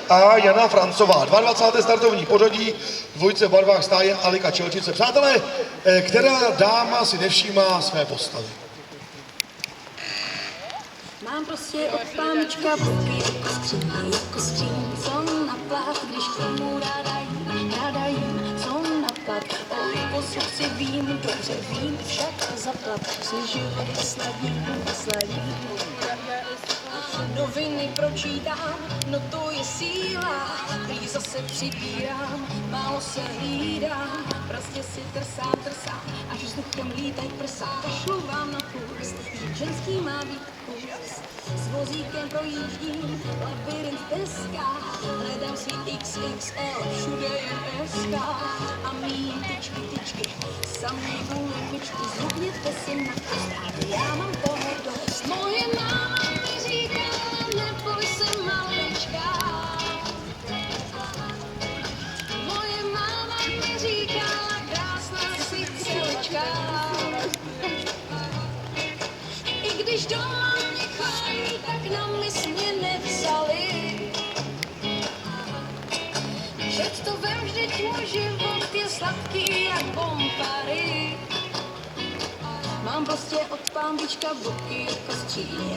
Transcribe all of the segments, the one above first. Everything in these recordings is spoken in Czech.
a Jana Francová. 22. startovní pořadí, dvojice v barvách stáje Alika Čelčice. Přátelé, která dáma si nevšímá své postavy? Mám prostě od pánička boky jako skříň, co na plát, když k tomu ráda jím, co na plat. O posud si vím, dobře vím, však zaplat si život sladím. Noviny pročítám, no to je síla, prý zase přibírám, málo se hlídám, prostě si trsám, až vzduchem lítaj prsa, kašlu vám na kurz, ženský má být kurz. S vozíkem projíždím, labirint peska, hledám si XXL, všude je SK. A mý tyčky, samý bulimičky, zhubněte si na kost, já mám toho dost. Moje máma mi říkala, neboj se malička. Moje máma mi říkala, krásná si celička. I když doma mě chválí, tak na mis mě nevzali. Že to vem, vždyť můj život je sladký jak Bompary. Mám prostě od pánbička boky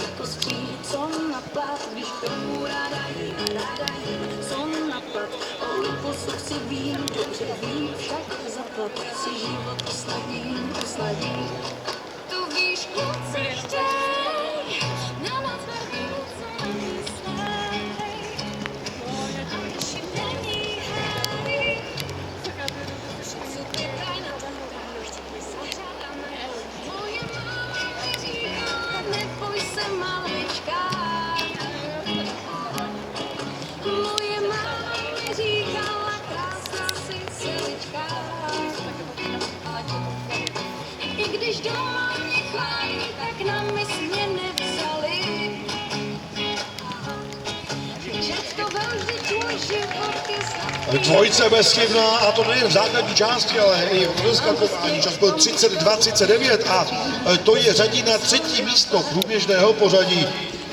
jako skříň, co na plát, když k tomu ráda jím, co na plat. O posud si vím, dobře vím, však zaplat si život osladím. Tu víš, kluci, chtěj, na noc vrchů, co myslej. Když jim není hej, co ty tajna zahřádáme. Moje máma mi říkala, neboj se malička. Moje máma mi říkala, krásná si celička. I když doma mě chválí, tak na mis mě nevzali. Že to velmi tvůj život je sladký. Dvojice bezchybná, a to nejen v základní části, ale i v rozskakování. Čas byl 32-39 a to je řadí na třetí místo průběžného pořadí.